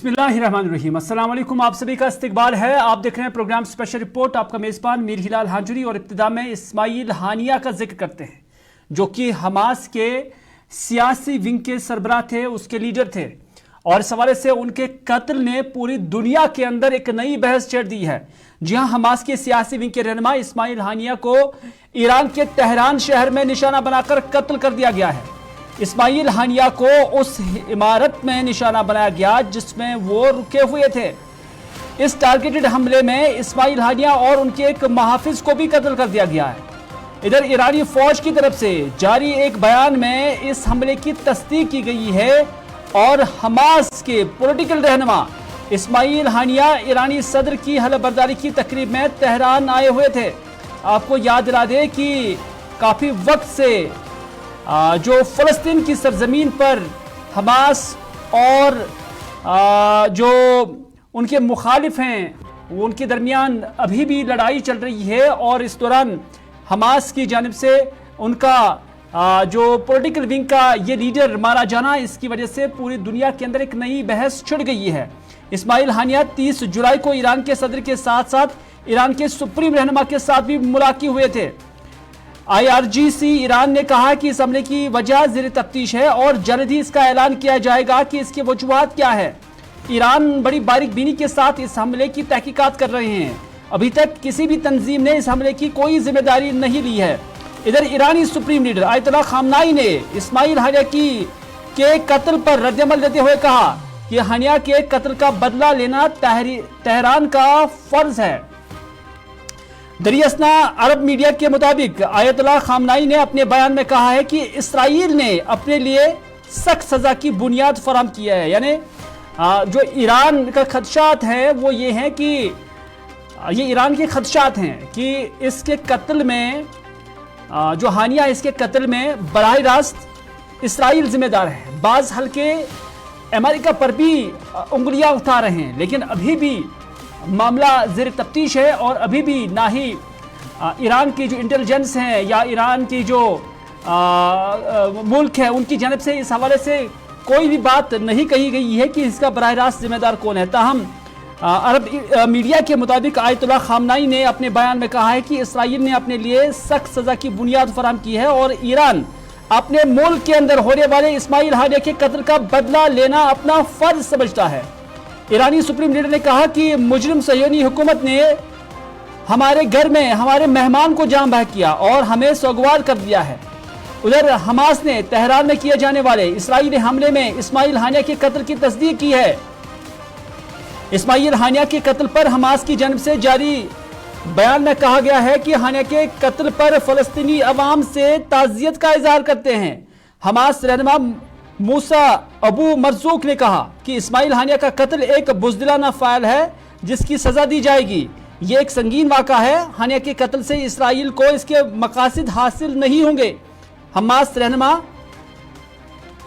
बिस्मिल्लाहिर्रहमानिर्रहीम। अस्सलाम वालेकुम, आप सभी का इस्तकबाल है। आप देख रहे हैं प्रोग्राम स्पेशल रिपोर्ट। आपका मेज़बान मीर हिलाल हांजुरी और इब्तिदा में इस्माइल हानिया का जिक्र करते हैं, जो कि हमास के सियासी विंग के सरबराह थे, उसके लीडर थे, और इस हवाले से उनके कत्ल ने पूरी दुनिया के अंदर एक नई बहस छेड़ दी है। जी हाँ, हमास के सियासी विंग के रहनुमा इस्माइल हानिया को ईरान के तेहरान शहर में निशाना बनाकर कत्ल कर दिया गया है। इस्माइल हानिया को उस इमारत में निशाना बनाया गया जिसमें वो रुके हुए थे। इस टारगेटेड हमले में इस्माइल हानिया और उनके एक मुहाफिज को भी कत्ल कर दिया गया है। इधर ईरानी फौज की तरफ से जारी एक बयान में इस हमले की तस्दीक की गई है और हमास के पॉलिटिकल रहनुमा इस्माइल हानिया ईरानी सदर की हलफबरदारी की तकरीब में तेहरान आए हुए थे। आपको याद दिला दें कि काफ़ी वक्त से जो फ़लस्तीन की सरजमीन पर हमास और जो उनके मुखालिफ हैं उनके दरमियान अभी भी लड़ाई चल रही है, और इस दौरान हमास की जानिब से उनका जो पॉलिटिकल विंग का ये लीडर मारा जाना, इसकी वजह से पूरी दुनिया के अंदर एक नई बहस छिड़ गई है। इस्माइल हानिया 30 जुलाई को ईरान के सदर के साथ साथ ईरान के सुप्रीम रहनुमा के साथ भी मुलाकात हुए थे। IRGC ईरान ने कहा कि इस हमले की वजह ज़ेर तफ्तीश है और जल्द ही इसका ऐलान किया जाएगा कि इसकी वजूहात क्या है। ईरान बड़ी बारीक बीनी के साथ इस हमले की तहकीकात कर रहे हैं। अभी तक किसी भी तंजीम ने इस हमले की कोई जिम्मेदारी नहीं ली है। इधर ईरानी सुप्रीम लीडर आयतुल्लाह खामनाई ने इस्माइल हानिया के कत्ल पर रद्दअमल देते हुए कहा कि हानिया के कत्ल का बदला लेना तेहरान का फर्ज है। दरियासना अरब मीडिया के मुताबिक आयतुल्लाह खामनाई ने अपने बयान में कहा है कि इसराइल ने अपने लिए सख्त सजा की बुनियाद फराहम किया है। यानी जो ईरान का खदशात है वो ये हैं कि ये ईरान के खदशात हैं कि इसके कत्ल में जो हानिया इसके कत्ल में बराह रास्त इसराइल जिम्मेदार है। बाज़ हल्के अमेरिका पर भी उंगलियां उठा रहे हैं, लेकिन अभी भी मामला ज़ेर तफ्तीश है और अभी भी ना ही ईरान की जो इंटेलिजेंस है या ईरान की जो मुल्क है उनकी जानिब से इस हवाले से कोई भी बात नहीं कही गई है कि इसका बराह रास्त जिम्मेदार कौन है। ताहम अरब मीडिया के मुताबिक आयतुल्लाह खामनाई ने अपने बयान में कहा है कि इसराइल ने अपने लिए सख्त सज़ा की बुनियाद फराहम की है और ईरान अपने मुल्क के अंदर होने वाले इस्माइल हानिया के कत्ल का बदला लेना अपना फर्ज समझता है। ईरानी सुप्रीम लीडर ने कहा कि मुजरिम सह्यूनी हुकूमत ने हमारे घर में हमारे मेहमान को जान बहक किया और हमें सोगवार कर दिया है। उधर हमास ने तेहरान में किए जाने वाले इसराइली हमले में इस्माइल हानिया के कत्ल की तस्दीक की है। इस्माइल हानिया के कत्ल पर हमास की जानिब से जारी बयान में कहा गया है कि हानिया के कत्ल पर फ़लस्तीनी अवाम से ताज़ियत का इज़हार करते हैं। हमास रहनुमा मूसा अबू मरजूक ने कहा कि इस्माइल हानिया का कत्ल एक बुज़दिलाना फ़ाइल है जिसकी सज़ा दी जाएगी। ये एक संगीन वाक़ा है। हानिया के कत्ल से इसराइल को इसके मकासद हासिल नहीं होंगे। हमास रहनुमा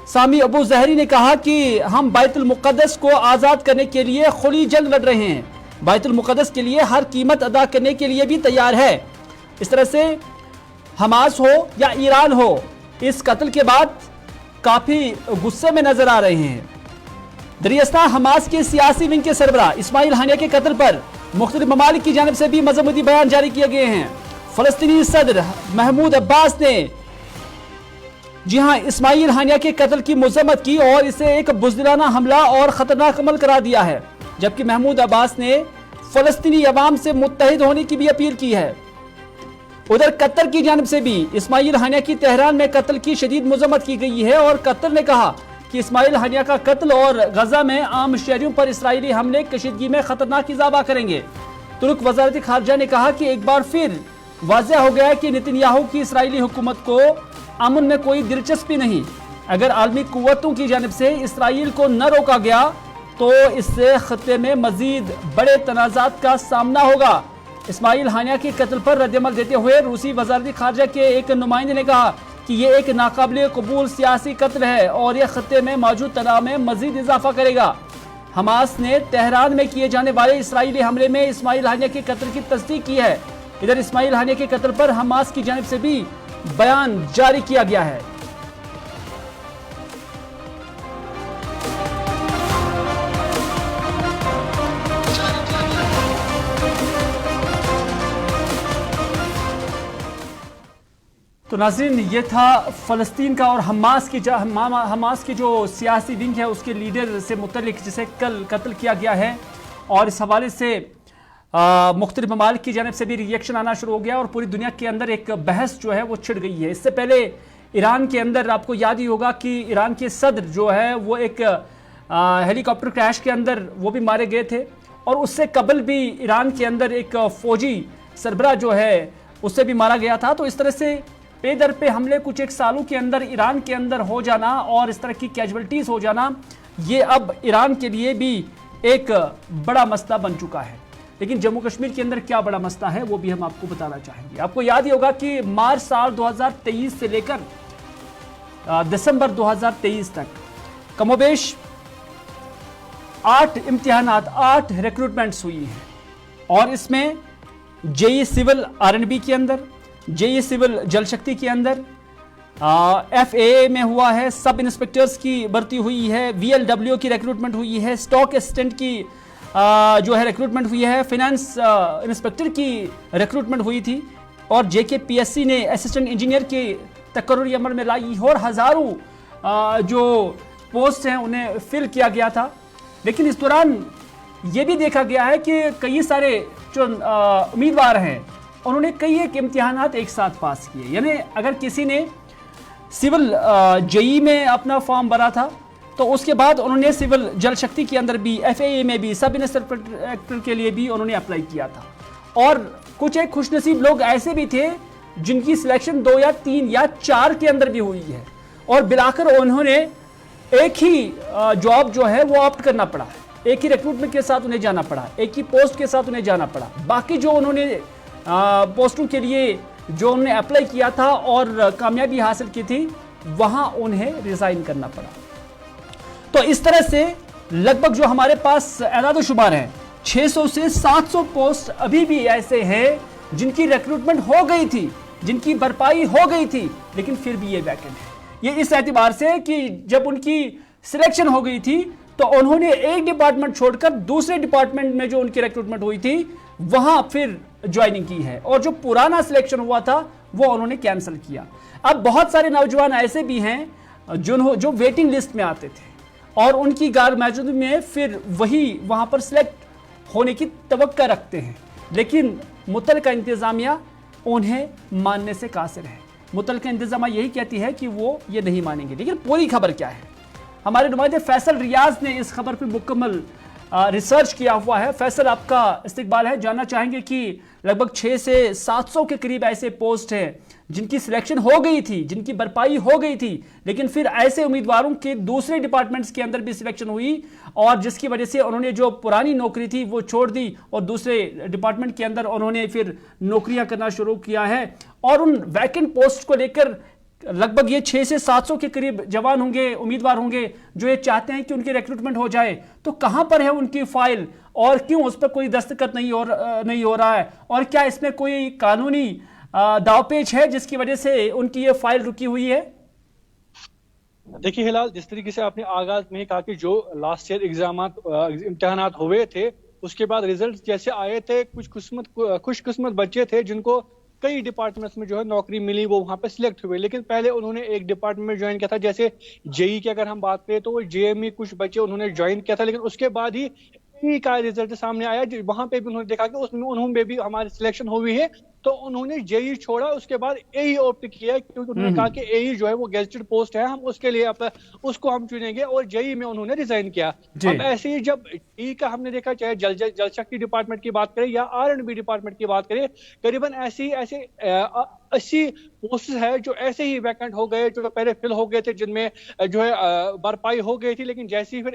सामी अबू जहरी ने कहा कि हम बैतुल मुक़द्दस को आज़ाद करने के लिए खुली जंग लड़ रहे हैं, बैतुल मुक़द्दस के लिए हर कीमत अदा करने के लिए भी तैयार है। इस तरह से हमास हो या ईरान हो, इस कत्ल के बाद काफ़ी गुस्से में नजर आ रहे हैं। दरियासना हमास के सियासी विंग के सरबराह इस्माइल हानिया के कत्ल पर मुख्तलिफ ममालिक की जानिब से भी मज़मूदी बयान जारी किए गए हैं। फ़लस्तीनी सदर महमूद अब्बास ने जी हाँ इस्माइल हानिया के कत्ल की मज़म्मत की और इसे एक बुज़दिलाना हमला और ख़तरनाक अमल करार दिया है, जबकि महमूद अब्बास ने फ़लस्तीनी अवाम से मुत्तहिद होने की भी अपील की है। उधर कतर की जानिब से भी इस्माइल हानिया की तेहरान में कत्ल की शदीद मज़म्मत की गई है और कतर ने कहा कि इस्माइल हानिया का कत्ल और गजा में आम शहरियों पर इसराइली हमले कशीदगी में खतरनाक इजाफा करेंगे। तुर्क वज़ारत ख़ारजा ने कहा कि एक बार फिर वाज़ेह हो गया है कि नेतन्याहू की इसराइली हुकूमत को अमन में कोई दिलचस्पी नहीं। अगर आलमी कुव्वतों की जानिब से इसराइल को न रोका गया तो इससे खत्ते में मजीद बड़े तनाज़ात का सामना होगा। इस्माइल हानिया के कत्ल पर रद्दअमल देते हुए रूसी वज़ारत ख़ारजा के एक नुमाइंदे ने कहा कि ये एक नाकाबिल कबूल सियासी कत्ल है और यह खत्ते में मौजूद तनाव में मजीद इजाफा करेगा। हमास ने तेहरान में किए जाने वाले इसराइली हमले में इस्माइल हानिया के कत्ल की तस्दीक की है। इधर इस्माइल हानिया के कत्ल पर हमास की जानिब से भी बयान जारी किया गया है। تو ناظرین یہ تھا فلسطین کا اور حماس کی جو سیاسی ونگ ہے اس کے لیڈر سے متعلق جسے کل قتل کیا گیا ہے، اور اس حوالے سے مختلف ممالک کی جانب سے بھی ری ایکشن آنا شروع ہو گیا اور پوری دنیا کے اندر ایک بحث جو ہے وہ چھڑ گئی ہے۔ اس سے پہلے ایران کے اندر آپ کو یاد ہی ہوگا کہ ایران کے صدر جو ہے وہ ایک ہیلی کاپٹر کریش کے اندر وہ بھی مارے گئے تھے، اور اس سے قبل بھی ایران کے اندر ایک فوجی سربراہ جو ہے اس سے بھی مارا گیا تھا۔ تو اس طرح سے پے در پہ حملے کچھ ایک سالوں کے اندر ایران کے اندر ہو جانا اور اس طرح کی کیجولٹیز ہو جانا، یہ اب ایران کے لیے بھی ایک بڑا مسئلہ بن چکا ہے۔ لیکن جموں کشمیر کے اندر کیا بڑا مسئلہ ہے وہ بھی ہم آپ کو بتانا چاہیں گے۔ آپ کو یاد ہی ہوگا کہ مارچ سال 2023 سے لے کر دسمبر 2023 تک کم و بیش 8 امتحانات، 8 ریکروٹمنٹس ہوئی ہیں، اور اس میں JEE سول RNB کے اندر، JEE سول جل شکتی کے اندر، FAA میں ہوا ہے، سب انسپیکٹرز کی بھرتی ہوئی ہے، VLW کی ریکروٹمنٹ ہوئی ہے، اسٹاک اسسٹنٹ کی جو ہے ریکروٹمنٹ ہوئی ہے، فائنانس انسپیکٹر کی ریکروٹمنٹ ہوئی تھی، اور JKPSC نے اسسٹنٹ انجینئر کے تقرری عمل میں لائی، اور ہزاروں جو پوسٹ ہیں انہیں فل کیا گیا تھا۔ لیکن اس دوران یہ بھی دیکھا گیا ہے کہ کئی سارے جو امیدوار ہیں انہوں نے کئی ایک امتحانات ایک ساتھ پاس کیے، یعنی اگر کسی نے سول JEE میں اپنا فارم بھرا تھا تو اس کے بعد انہوں نے سول جل شکتی کے اندر بھی، FAA میں بھی، سب انسپیکٹر کے لیے بھی انہوں نے اپلائی کیا تھا، اور کچھ ایک خوش نصیب لوگ ایسے بھی تھے جن کی سلیکشن 2 یا 3 یا 4 کے اندر بھی ہوئی ہے، اور بلاخر انہوں نے ایک ہی جاب جو ہے وہ آپٹ کرنا پڑا، ایک ہی ریکروٹمنٹ کے ساتھ انہیں جانا پڑا، ایک ہی پوسٹ کے ساتھ انہیں جانا پڑا، باقی جو انہوں نے پوسٹوں کے لیے جو انہوں نے اپلائی کیا تھا اور کامیابی حاصل کی تھی وہاں انہیں ریزائن کرنا پڑا۔ تو اس طرح سے لگ بھگ جو ہمارے پاس اعداد و شمار ہیں 600 سے 700 پوسٹ ابھی بھی ایسے ہیں جن کی ریکروٹمنٹ ہو گئی تھی، جن کی بھرپائی ہو گئی تھی، لیکن پھر بھی یہ ویکنٹ ہے۔ یہ اس اعتبار سے کہ جب ان کی سلیکشن ہو گئی تھی تو انہوں نے ایک ڈپارٹمنٹ چھوڑ کر دوسرے ڈپارٹمنٹ میں جو ان کی ریکروٹمنٹ ہوئی تھی وہاں پھر جوائننگ کی ہے، اور جو پرانا سلیکشن ہوا تھا وہ انہوں نے کینسل کیا۔ اب بہت سارے نوجوان ایسے بھی ہیں جو ویٹنگ لسٹ میں آتے تھے اور ان کی غیر موجودگی میں پھر وہی وہاں پر سلیکٹ ہونے کی توقع رکھتے ہیں، لیکن متعلقہ انتظامیہ انہیں ماننے سے قاصر ہے۔ متعلقہ انتظامیہ یہی کہتی ہے کہ وہ یہ نہیں مانیں گے۔ لیکن پوری خبر کیا ہے؟ ہمارے نمائندے فیصل ریاض نے اس خبر پر مکمل ریسرچ کیا ہوا ہے۔ فیصل، آپ کا استقبال ہے۔ جاننا چاہیں گے کہ لگ بھگ 600 سے 700 کے قریب ایسے پوسٹ ہیں جن کی سلیکشن ہو گئی تھی، جن کی بھرپائی ہو گئی تھی، لیکن پھر ایسے امیدواروں کے دوسرے ڈپارٹمنٹس کے اندر بھی سلیکشن ہوئی، اور جس کی وجہ سے انہوں نے جو پرانی نوکری تھی وہ چھوڑ دی اور دوسرے ڈپارٹمنٹ کے اندر انہوں نے پھر نوکریاں کرنا شروع کیا ہے، اور ان ویکنٹ پوسٹ کو لے کر لگ بھگ یہ 600 سے 700 کے قریب جوان ہوں گے، امیدوار ہوں گے جو یہ چاہتے ہیں کہ ان کی ریکروٹمنٹ ہو جائے۔ تو کہاں پر ہے ان کی فائل، اور کیوں اس پر کوئی دستخط نہیں ہو رہا ہے، اور کیا اس میں کوئی قانونی داو پیچ ہے جس کی وجہ سے ان کی یہ فائل رکی ہوئی ہے؟ دیکھیے ہلال، جس طریقے سے آپ نے آغاز میں کہا کہ جو لاسٹ ایئر امتحانات ہوئے تھے اس کے بعد ریزلٹ جیسے آئے تھے، کچھ خوش قسمت بچے تھے جن کو کئی ڈپارٹمنٹس میں جو ہے نوکری ملی، وہ وہاں پہ سلیکٹ ہوئے، لیکن پہلے انہوں نے ایک ڈپارٹمنٹ میں جوائن کیا تھا۔ جیسے JEE کی اگر ہم بات کریں تو وہ JEE میں کچھ بچے انہوں نے جوائن کیا تھا، لیکن اس کے بعد ہی کا ریزلٹ سامنے آیا، وہاں پہ بھی انہوں نے دیکھا کہ اس میں انہوں نے بھی ہماری سلیکشن ہوئی ہے، تو انہوں نے JEE چھوڑا، اس کے بعد AE آپٹ کیا، کیونکہ انہوں نے کہا کہ AE جو ہے وہ گیزٹڈ پوسٹ ہے، ہم اس کے لیے اس کو ہم چنیں گے، اور JEE میں انہوں نے ریزائن کیا۔ اب ایسے ہی جب JEE کا ہم نے دیکھا، چاہے جل شکتی ڈپارٹمنٹ کی بات کریں یا RNB ڈپارٹمنٹ کی بات کریں، قریباً ایسے 80 پوسٹ ہے جو ایسے ہی ویکنٹ ہو گئے، جو پہلے فل ہو گئے تھے، جن میں جو ہے بھرپائی ہو گئی تھی، لیکن جیسے ہی پھر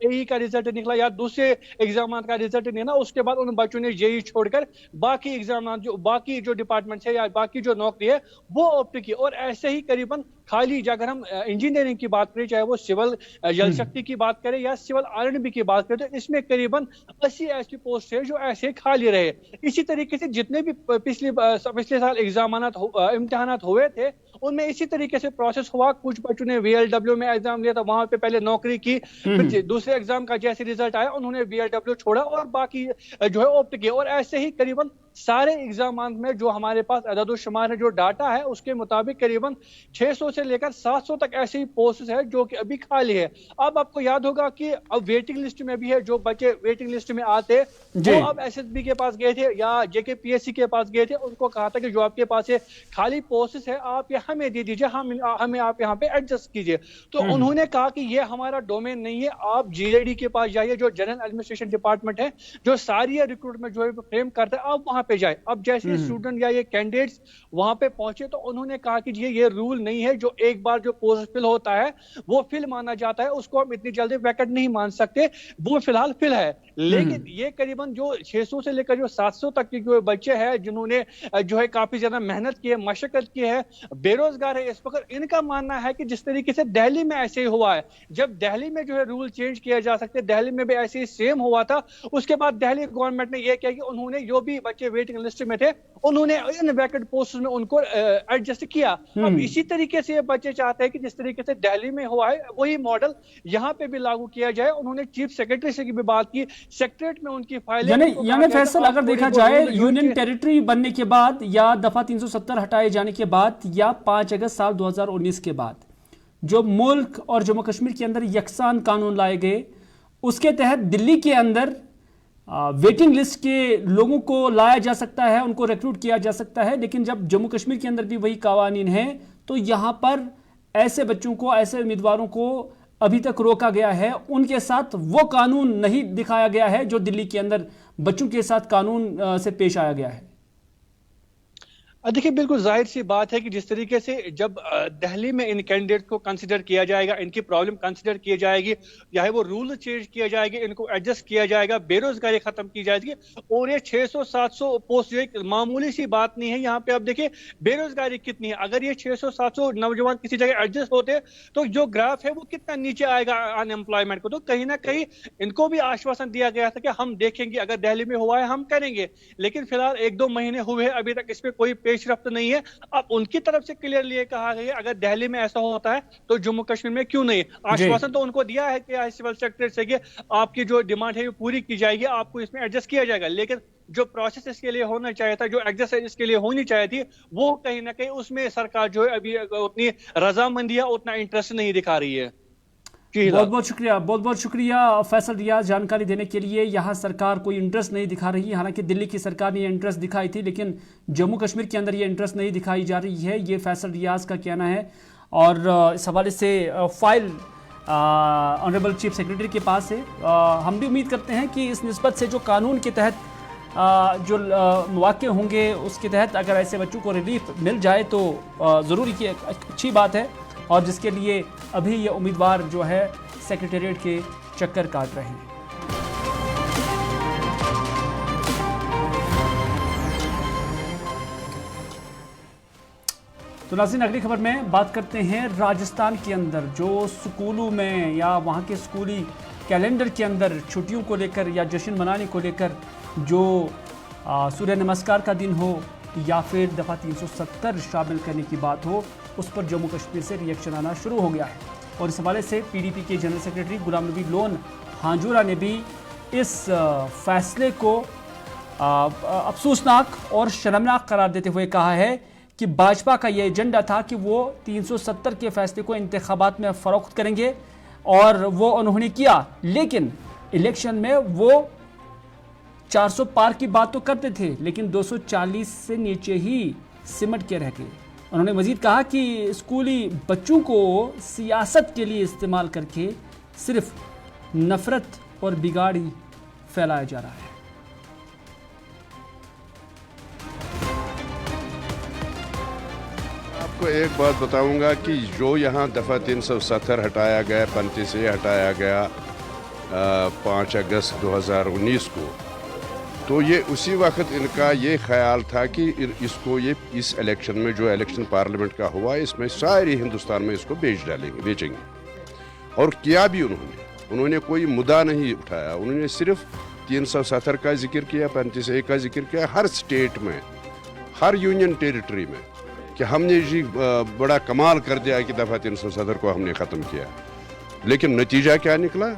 AE کا رزلٹ نکلا یا دوسرے ایگزامات کا رزلٹ نکلا، اس کے بعد ان بچوں نے JEE چھوڑ کر باقی ایگزامات باقی جو ڈپارٹمنٹ ہے یا باقی جو نوکری ہے وہ آپٹ کی، اور ایسے ہی قریباً खाली अगर हम इंजीनियरिंग की बात करें, चाहे वो सिविल जल शक्ति की बात करें या सिविल R&B की बात करें, तो इसमें करीबन 80 ऐसी पोस्ट है जो ऐसे खाली रहे। इसी तरीके से जितने भी पिछले साल इम्तिहानात हुए थे उनमें इसी तरीके से प्रोसेस हुआ। कुछ बच्चों ने VLW में एग्जाम लिया था, वहां पे पहले नौकरी की, फिर दूसरे एग्जाम का जैसे रिजल्ट आया उन्होंने VLW छोड़ा और बाकी जो है ऑप्ट किया। और ऐसे ही करीबन सारे एग्जाम में जो हमारे पास अदद शुमार है, जो डाटा है, उसके मुताबिक करीबन 600 से लेकर 700 तक ऐसी पोस्ट है जो कि अभी खाली है। अब आपको याद होगा कि अब वेटिंग लिस्ट में भी है, जो बच्चे वेटिंग लिस्ट में आते वो अब SSB के पास गए थे या JKPSC के पास गए थे, उनको कहा था कि जो आपके पास ये खाली पोस्ट है आप ये हमें दे दीजिए, हमें आप यहाँ पे एडजस्ट कीजिए। तो उन्होंने कहा कि ये हमारा डोमेन नहीं है, आप GAD के पास जाइए, जो जनरल एडमिनिस्ट्रेशन डिपार्टमेंट है, जो सारी रिक्रूटमेंट जो है फ्रेम करता है, आप वहां पे जाए। अब जैसे स्टूडेंट या ये कैंडिडेट्स वहां पे पहुंचे तो उन्होंने कहा कि ये रूल नहीं है, जो एक बार जो पोस्ट फिल होता है वो फिल माना जाता है, उसको हम इतनी जल्दी वैकेंट नहीं मान सकते, वो फिलहाल फिल है। लेकिन ये करीबन जो 600 से लेकर जो 700 तक के जो बच्चे हैं जिन्होंने जो है काफी ज्यादा मेहनत की है, मशक्कत की है, बेरोजगार है इस वक्त, इनका मानना है कि जिस तरीके से दिल्ली में ऐसे ही हुआ है, जब दिल्ली में जो है रूल चेंज किया जा सकते, दिल्ली में भी ऐसे ही सेम हुआ था, उसके बाद दिल्ली गवर्नमेंट ने यह किया कि उन्होंने जो भी बच्चे वेटिंग लिस्ट में थे उन्होंने इन वैकेंट पोस्ट में उनको एडजस्ट किया। अब इसी तरीके से ये बच्चे चाहते हैं कि जिस तरीके से दिल्ली में हुआ है वही मॉडल यहाँ पे भी लागू किया जाए। उन्होंने चीफ सेक्रेटरी से भी बात की, सेक्रेटरीट में उनकी फाइलें, यानी फैसल अगर देखा जाए यूनियन टेरिटरी बनने के बाद या दफा 370 हटाए जाने के बाद या 5 अगस्त साल 2019 के बाद जो मुल्क और जम्मू कश्मीर के अंदर यकसान कानून लाए गए, उसके तहत दिल्ली के अंदर वेटिंग लिस्ट के लोगों को लाया जा सकता है, उनको रिक्रूट किया जा सकता है। लेकिन जब जम्मू कश्मीर के अंदर भी वही कानून है तो यहाँ पर ऐसे बच्चों को, ऐसे उम्मीदवारों को अभी तक रोका गया है, उनके साथ वो कानून नहीं दिखाया गया है जो दिल्ली के अंदर बच्चों के साथ कानून से पेश आया गया है। देखिए बिल्कुल जाहिर सी बात है कि जिस तरीके से जब दिल्ली में इन कैंडिडेट को कंसिडर किया जाएगा, इनकी प्रॉब्लम कंसिडर की जाएगी, या वो रूल चेंज किया जाएगा, इनको एडजस्ट किया जाएगा, बेरोजगारी खत्म की जाएगी, और ये 600-700 पोस्ट एक मामूली सी बात नहीं है। यहाँ पे आप देखिए बेरोजगारी कितनी है, अगर ये 600-700 नौजवान किसी जगह एडजस्ट होते तो जो ग्राफ है वो कितना नीचे आएगा अनएम्प्लॉयमेंट को। तो कहीं ना कहीं इनको भी आश्वासन दिया गया था कि हम देखेंगे, अगर दिल्ली में हुआ है हम करेंगे, लेकिन फिलहाल 1-2 महीने हुए अभी तक इस पे कोई पेशरफ्त नहीं है। अब उनकी तरफ से क्लियरली ये कहा गया अगर दिल्ली में ऐसा होता है तो जम्मू कश्मीर में क्यों नहीं। आश्वासन तो उनको दिया है कि सिविल सेक्रेटरी से कि आपकी जो डिमांड है वो पूरी की जाएगी, आपको इसमें एडजस्ट किया जाएगा, लेकिन जो प्रोसेस इसके लिए होना चाहिए था, जो एक्सरसाइज इसके लिए होनी चाहिए थी, वो कहीं ना कहीं उसमें सरकार जो है अभी उतनी रजामंदी या उतना इंटरेस्ट नहीं दिखा रही है। बहुत बहुत शुक्रिया फैसल रियाज जानकारी देने के लिए। यहाँ सरकार कोई इंटरेस्ट नहीं दिखा रही है, हालांकि दिल्ली की सरकार ने ये इंटरेस्ट दिखाई थी, लेकिन जम्मू कश्मीर के अंदर ये इंटरेस्ट नहीं दिखाई जा रही है, ये फैसल रियाज का कहना है। और इस हवाले से फाइल ऑनरेबल चीफ सेक्रेटरी के पास है। हम भी उम्मीद करते हैं कि इस निस्बत से जो कानून के तहत जो मौके होंगे उसके तहत अगर ऐसे बच्चों को रिलीफ मिल जाए तो ज़रूर ये अच्छी बात है, और जिसके लिए अभी ये उम्मीदवार जो है सेक्रेटेरिएट के चक्कर काट रहे हैं। तो नाज़रीन अगली खबर में बात करते हैं राजस्थान के अंदर जो स्कूलों में या वहाँ के स्कूली कैलेंडर के अंदर छुट्टियों को लेकर या जश्न मनाने को लेकर जो सूर्य नमस्कार का दिन हो या फिर दफ़ा 370 शामिल करने की बात हो, उस पर जम्मू कश्मीर से रिएक्शन आना शुरू हो गया है। और इस हवाले से PDP के general secretary Ghulam Nabi loan Hanjura ने भी इस फैसले को अफसोसनाक और शर्मनाक करार देते हुए कहा है कि भाजपा का ये एजेंडा था कि वो 370 के फैसले को इंतखाबात में फ़रोख्त करेंगे, और वो उन्होंने किया, लेकिन इलेक्शन में वो 400 पार की बात तो करते थे लेकिन 240 से नीचे ही सिमट के रह गए। उन्होंने मजीद कहा कि स्कूली बच्चों को सियासत के लिए इस्तेमाल करके सिर्फ नफरत और बिगाड़ी फैलाया जा रहा है। आपको एक बात बताऊंगा कि जो यहाँ दफ़ा 370 हटाया गया, 35 से हटाया गया 5 अगस्त 2019 को, तो ये उसी वक्त इनका ये ख्याल था कि इसको ये इस इलेक्शन में जो इलेक्शन पार्लियामेंट का हुआ इसमें सारे हिंदुस्तान में इसको बेचेंगे और किया भी उन्होंने कोई मुद्दा नहीं उठाया। उन्होंने सिर्फ 370 का जिक्र किया, 35A का जिक्र किया, हर स्टेट में, हर यूनियन टेरिटरी में कि हमने जी बड़ा कमाल कर दिया कि दफ़ा 370 को हमने ख़त्म किया। लेकिन नतीजा क्या निकला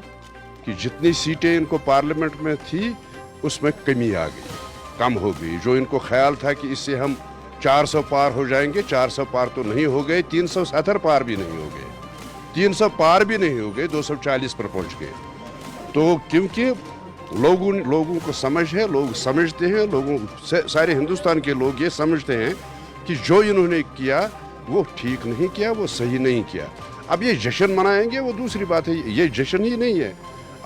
कि जितनी सीटें इनको पार्लियामेंट में थी उसमें कमी आ गई, कम हो गई। जो इनको ख्याल था कि इससे हम 400 पार हो जाएंगे, 400 पार तो नहीं हो गए, 370 पार भी नहीं हो गए, 300 पार भी नहीं हो गए, 240 पर पहुंच गए। तो क्योंकि लोगों को समझ है, लोग समझते हैं, सारे हिंदुस्तान के लोग ये समझते हैं कि जो इन्होंने किया वो ठीक नहीं किया, वो सही नहीं किया। अब ये जश्न मनाएंगे वो दूसरी बात है, ये जश्न ही नहीं है।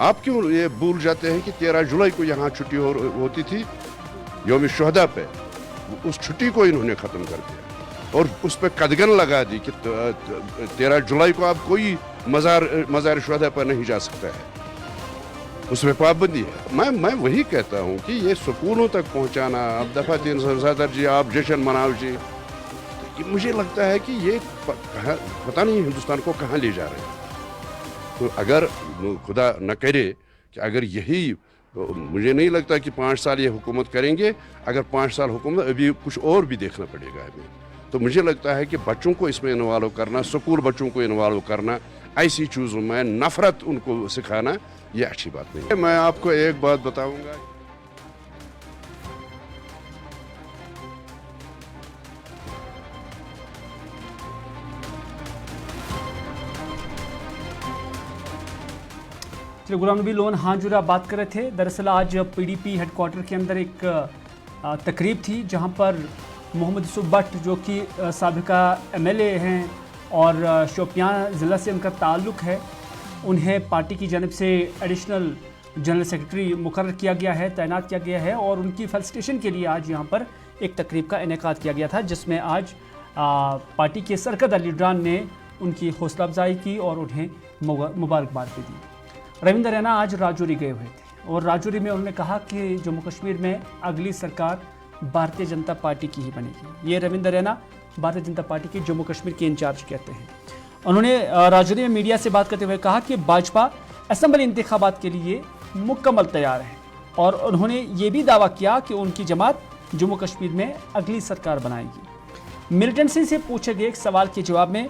आप क्यों ये भूल जाते हैं कि 13 जुलाई को यहाँ छुट्टी होती थी यौम शुहदा पे, उस छुट्टी को इन्होंने ख़त्म कर दिया और उस पर कदगन लगा दी कि 13 जुलाई को आप कोई मज़ार शुहदा पर नहीं जा सकता है, उसमें पाबंदी है। मैं वही कहता हूँ कि ये सुकूनों तक पहुँचाना, अब दफ़ा 370 जी आप जश्न मनाओ जी, तो मुझे लगता है कि ये पता नहीं हिंदुस्तान को कहाँ ले जा रहे हैं। तो अगर खुदा न करे कि अगर यही, मुझे नहीं लगता कि 5 साल ये हुकूमत करेंगे, अगर 5 साल हुकूमत अभी कुछ और भी देखना पड़ेगा हमें। तो मुझे लगता है कि बच्चों को इसमें इन्वॉल्व करना, स्कूल बच्चों को इन्वॉल्व करना, ऐसी चीज़ों में नफ़रत उनको सिखाना, ये अच्छी बात नहीं है। मैं आपको एक बात बताऊंगा, गुलाम नबी लोन हांजुरा बात कर रहे थे। दरअसल आज PDP हेडक्वार्टर के अंदर एक तकरीब थी जहां पर मोहम्मद यूसुफ भट्ट जो कि साबिका MLA हैं और शोपियां ज़िला से उनका ताल्लुक़ है, उन्हें पार्टी की जानिब से एडिशनल जनरल सेक्रेटरी मुकर्रर किया गया है, तैनात किया गया है और उनकी फेलिसिटेशन के लिए आज यहाँ पर एक तकरीब का इनेकाद किया गया था, जिसमें आज पार्टी के सरकर्दा लीडरान ने उनकी हौसला अफजाई की और उन्हें मुबारकबाद भी दी। रविंद्र रैना आज राजौरी गए हुए थे और राजौरी में उन्होंने कहा कि जम्मू कश्मीर में अगली सरकार भारतीय जनता पार्टी की ही बनेगी। ये रविंद्र रैना भारतीय जनता पार्टी के जम्मू कश्मीर के इंचार्ज कहते हैं। उन्होंने राजौरी में मीडिया से बात करते हुए कहा कि भाजपा असेंबली इंतखाबात के लिए मुकम्मल तैयार है और उन्होंने ये भी दावा किया कि उनकी जमात जम्मू कश्मीर में अगली सरकार बनाएगी। मिलिटेंसी से पूछे गए एक सवाल के जवाब में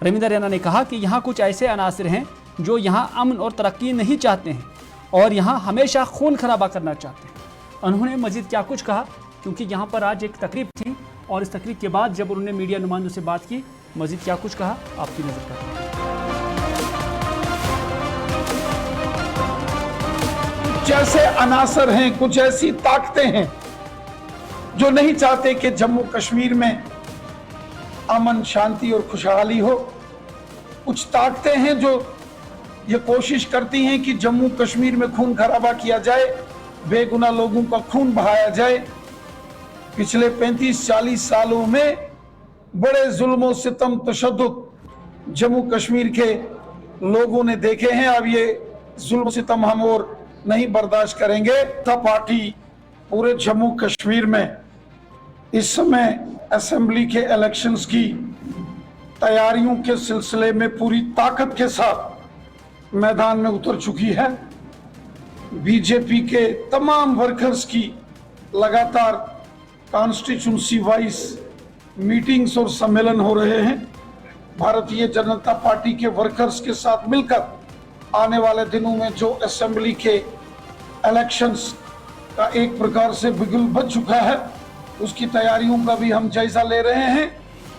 रविंद्र रैना ने कहा कि यहाँ कुछ ऐसे अनासर हैं जो यहाँ अमन और तरक्की नहीं चाहते हैं और यहाँ हमेशा खून खराबा करना चाहते हैं। उन्होंने मजीद क्या कुछ कहा, क्योंकि यहाँ पर आज एक तकरीब थी और इस तकरीब के बाद जब उन्होंने मीडिया नुमाइंदों से बात की, मजीद क्या कुछ कहा आपकी नजर करते हैं। कुछ ऐसे अनासर हैं, कुछ ऐसी ताकतें हैं जो नहीं चाहते कि जम्मू कश्मीर में अमन, शांति और खुशहाली हो। कुछ ताकतें हैं जो ये कोशिश करती हैं कि जम्मू कश्मीर में खून खराबा किया जाए, बेगुनाह लोगों का खून बहाया जाए। पिछले 35-40 सालों में बड़े जुल्म सितम तशद्दुद जम्मू कश्मीर के लोगों ने देखे हैं। अब ये जुल्म सितम हम और नहीं बर्दाश्त करेंगे। पार्टी पूरे जम्मू कश्मीर में इस समय असेंबली के इलेक्शंस की तैयारियों के सिलसिले में पूरी ताकत के साथ मैदान में उतर चुकी है। बीजेपी के तमाम वर्कर्स की लगातार कॉन्स्टिट्यूंसी वाइज मीटिंग्स और सम्मेलन हो रहे हैं। भारतीय जनता पार्टी के वर्कर्स के साथ मिलकर आने वाले दिनों में जो असेंबली के इलेक्शंस का एक प्रकार से बिगुल बज चुका है, उसकी तैयारियों का भी हम जायजा ले रहे हैं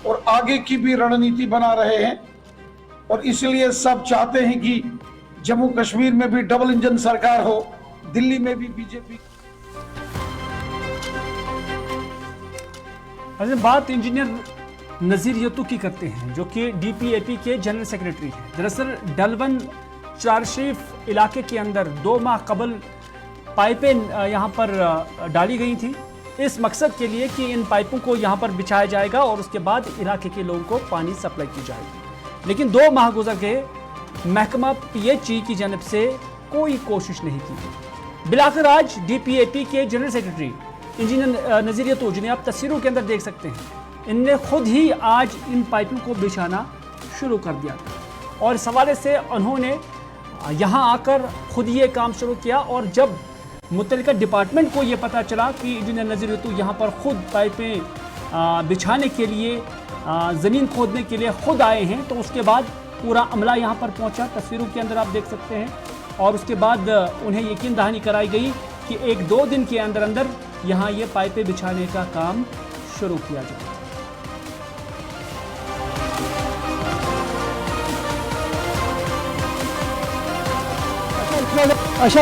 और आगे की भी रणनीति बना रहे हैं। और इसलिए सब चाहते हैं कि जम्मू कश्मीर में भी डबल इंजन सरकार हो, दिल्ली में भी बीजेपी। बात इंजीनियर नज़ीर यतू की करते हैं जो कि DPAP के जनरल सेक्रेटरी हैं। दरअसल डलवन चारशीफ इलाके के अंदर 2 माह कबल पाइपें यहाँ पर डाली गई थी इस मकसद के लिए कि इन पाइपों को यहाँ पर बिछाया जाएगा और उसके बाद इलाके के लोगों को पानी सप्लाई की जाएगी। लेकिन 2 माह गुजर गए, महकमा PHE की जानब से कोई कोशिश नहीं की। बिलाखिर आज DPAP के जनरल सेक्रेटरी इंजीनियर नज़ीर यतू, जिन्हें आप तस्वीरों के अंदर देख सकते हैं, इनने खुद ही आज इन पाइपों को बिछाना शुरू कर दिया था और इस हवाले से उन्होंने यहाँ आकर खुद ये काम शुरू किया। और जब मुतल्लिका डिपार्टमेंट को ये पता चला कि इंजीनियर नज़ीर यतू यहाँ पर खुद पाइपें बिछाने के लिए, ज़मीन खोदने के लिए खुद आए हैं, तो उसके बाद पूरा अमला यहाँ पर पहुँचा, तस्वीरों के अंदर आप देख सकते हैं। और उसके बाद उन्हें यकीन दहानी कराई गई कि 1-2 दिन के अंदर अंदर यहाँ ये पाइपें बिछाने का काम शुरू किया जाए।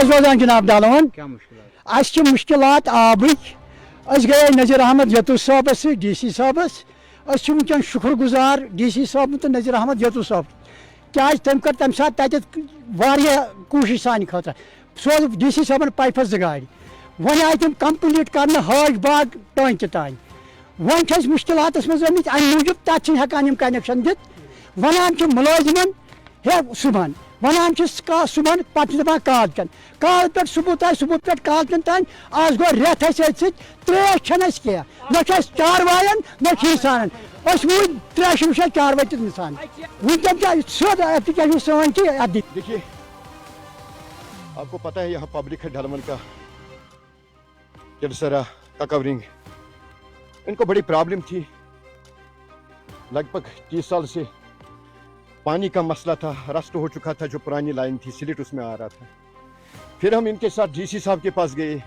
रोजान जनाब डालवन मुश्किलात आबिक गए नज़ीर अहमद यतू साहबस DC साहबस वनकन शुक्र गुजार DC साहब तो नज़ीर अहमद यतू साहब क्या तम कर तम सात कोशिश सान खतर सो DC साहबन पाइप 2 गाड़ वन आय तम कंप्लीट कर हाज बाग टाँच तान वन मुश्किलात मज अमि मूजूब तक हेकान कनेक्शन दित वनान मुलाजिमन हे सुबह वनान सुबह पे दपान काल पे सुबह पे काल तान आज गो रेत त्रेश क्या न चारवायन न खीसान वो त्रेश वुचान चारवाई तसान वनकन सोद सान कि देखिए, आपको पता है यहाँ पब्लिक है ढलमन का जलसरा का कवरिंग, इनको बड़ी प्रॉब्लम थी। लगभग 30 साल से पानी का मसला था, रस्ट हो चुका था, जो पुरानी लाइन थी स्लिट उसमें आ रहा था। फिर हम इनके साथ DC साहब के पास गए,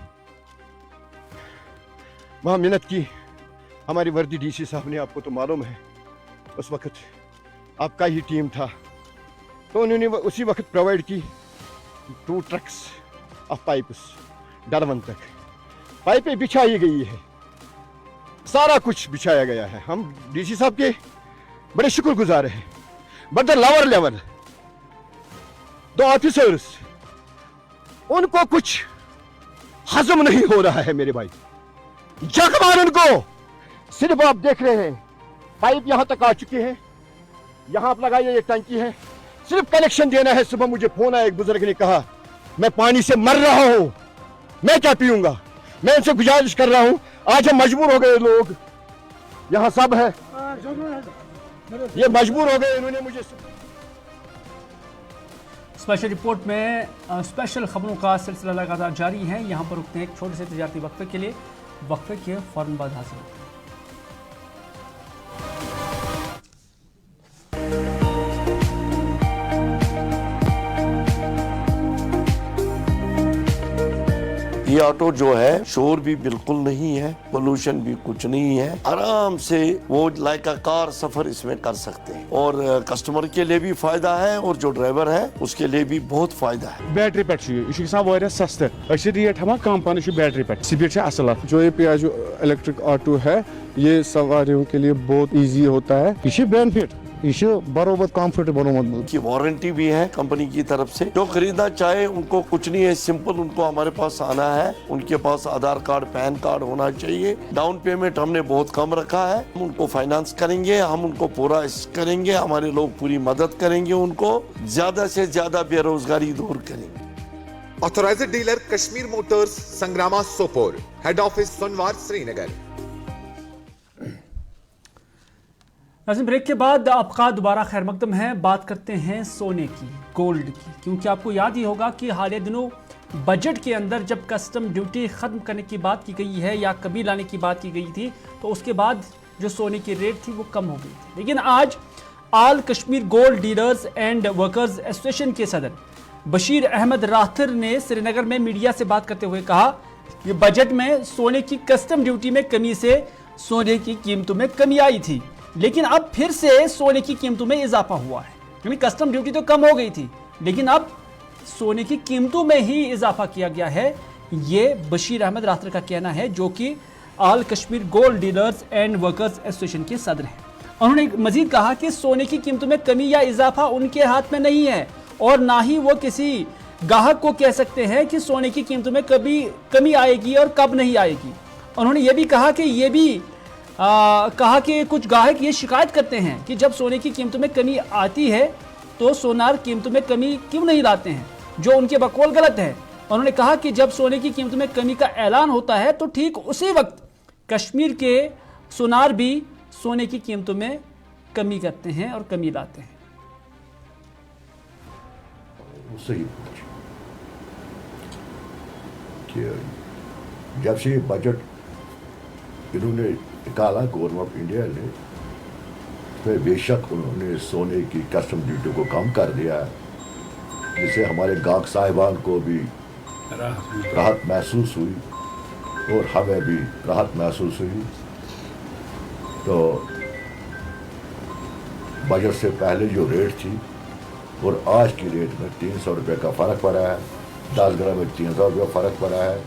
वहाँ मिन्नत की। हमारी वर्दी DC साहब ने, आपको तो मालूम है उस वक्त आपका ही टीम था, तो उन्होंने उसी वक्त प्रोवाइड की 2 ट्रक्स ऑफ पाइप्स डलवन तक। पाइपें बिछाई गई है, सारा कुछ बिछाया गया है। हम DC साहब के बड़े शुक्रगुजार हैं। But the lower level the officers, उनको कुछ हजम नहीं हो रहा है मेरे भाई। जख्मान उनको सिर्फ आप देख रहे हैं, पाइप यहां तक आ चुके हैं, यहां आप लगाइए, ये टंकी है, सिर्फ कनेक्शन देना है। सुबह मुझे फोन आया, एक बुजुर्ग ने कहा मैं पानी से मर रहा हूं, मैं क्या पीऊंगा। मैं इनसे गुजारिश कर रहा हूं, आज हम मजबूर हो गए, लोग यहां सब है, ये मजबूर हो गए, इन्होंने मुझे। स्पेशल रिपोर्ट में स्पेशल खबरों का सिलसिला लगातार जारी है। यहाँ पर रुकते हैं एक छोटे से तजारती वक्फे के लिए, वक्फे के फौरन बाद हासिल होते हैं। ये ऑटो जो है शोर भी बिल्कुल नहीं है, पोल्यूशन भी कुछ नहीं है, आराम से वो लाइक का कार सफर इसमें कर सकते हैं और कस्टमर के लिए भी फायदा है और जो ड्राइवर है उसके लिए भी बहुत फायदा है। बैटरी पे सस्ते रेट हम कम पान बैटरी पे स्पीड असल। जो ये पियाजो इलेक्ट्रिक ऑटो है ये सवारियों के लिए बहुत इजी होता है, ये बेनिफिट, ये बरोबर कंफर्टेबल की वारंटी भी है कंपनी की तरफ से। जो खरीदना चाहे उनको कुछ नहीं है, सिंपल उनको हमारे पास आना है, उनके पास आधार कार्ड पैन कार्ड होना चाहिए। डाउन पेमेंट हमने बहुत कम रखा है, हम उनको फाइनेंस करेंगे, हम उनको पूरा करेंगे, हमारे लोग पूरी मदद करेंगे, उनको ज्यादा से ज्यादा बेरोजगारी दूर करेंगे। Authorised dealer Kashmir motors, Sangrama Sopore, head office Sonwar Srinagar. नाज़रीन, ब्रेक के बाद आपका दोबारा खैर मकदम है। बात करते हैं सोने की, गोल्ड की, क्योंकि आपको याद ही होगा कि हाल दिनों बजट के अंदर जब कस्टम ड्यूटी ख़त्म करने की बात की गई है या कमी लाने की बात की गई थी, तो उसके बाद जो सोने की रेट थी वो कम हो गई थी। लेकिन आज all Kashmir gold dealers and workers association के सदर बशीर अहमद राथिर ने श्रीनगर में मीडिया से बात करते हुए कहा कि बजट में सोने की कस्टम ड्यूटी में कमी से सोने की कीमतों में कमी आई थी, लेकिन अब फिर से सोने की कीमतों में इजाफा हुआ है। यानी कस्टम ड्यूटी तो कम हो गई थी, लेकिन अब सोने की कीमतों में ही इजाफा किया गया है। ये बशीर अहमद राथिर का कहना है, जो कि all Kashmir gold dealers and workers association के सदर हैं। उन्होंने मजीद कहा कि सोने की कीमतों में कमी या इजाफा उनके हाथ में नहीं है और ना ही वो किसी गाहक को कह सकते हैं कि सोने की कीमतों में कभी कमी आएगी और कब नहीं आएगी। उन्होंने ये भी कहा कि कुछ गाहक ये शिकायत करते हैं कि जब सोने की कीमतों में कमी आती है तो सोनार कीमतों में कमी क्यों नहीं लाते हैं, जो उनके बकौल गलत है। उन्होंने कहा कि जब सोने की कीमतों में कमी का ऐलान होता है तो ठीक उसी वक्त कश्मीर के सुनार भी सोने की कीमतों में कमी करते हैं और कमी लाते हैं। सही कि जब से बजट इन्होंने निकाला गवर्नमेंट ऑफ इंडिया ने, तो बेशक उन्होंने सोने की कस्टम ड्यूटी को कम कर दिया है, जिससे हमारे गाहक साहिबान को भी राहत महसूस हुई और हमें भी राहत महसूस हुई। तो बजट से पहले जो रेट थी और आज की रेट में 300 रुपये का फ़र्क पड़ा है, 10 ग्राम में 300 रुपये फ़र्क पड़ा है।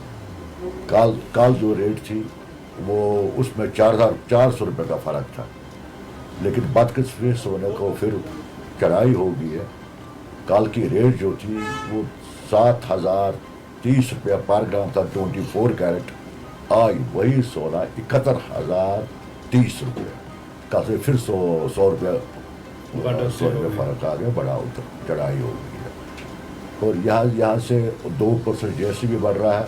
कल जो रेट थी वो उसमें 4,400 रुपये का फ़र्क था, लेकिन बदकिस्मती सोने को फिर चढ़ाई हो गई है। कल की रेट जो थी वो 7,030 रुपये पर ग्राम था 24 कैरेट, आज वही सोना 71,030 रुपये का से फिर 100 रुपये फ़र्क आ गया, बड़ा चढ़ाई हो गई है। और यहाँ से 2% जैसे भी बढ़ रहा है,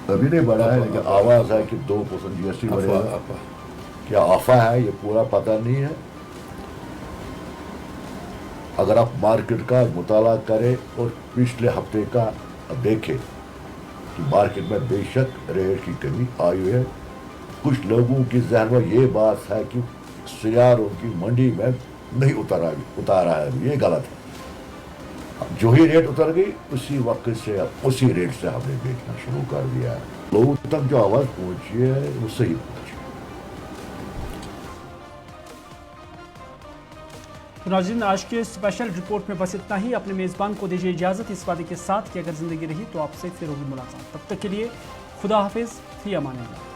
अभी नहीं बढ़ा है, लेकिन आवाज़ है कि 2% जीएसटी बढ़ेगा। क्या अफवाह है ये पूरा पता नहीं है। अगर आप मार्केट का मुताला करें और पिछले हफ्ते का देखें कि मार्केट में बेशक रेट की कमी आई हुई है। कुछ लोगों की जहन में ये बात है कि सियारों की मंडी में नहीं उतारा है, ये गलत है। जो ही रेट उतर गई उसी वक्त से उसी रेट से हमने बेचना शुरू कर दिया है। लोगों तक जो आवाज़ पहुंची है वो सही पहुंची। तो नाज़रीन, आज के स्पेशल रिपोर्ट में बस इतना ही। अपने मेज़बान को दीजिए इजाज़त इस वादे के साथ कि अगर ज़िंदगी रही तो आपसे फिर होगी मुलाकात। तब तक के लिए खुदा हाफिज़, फी अमान अल्लाह।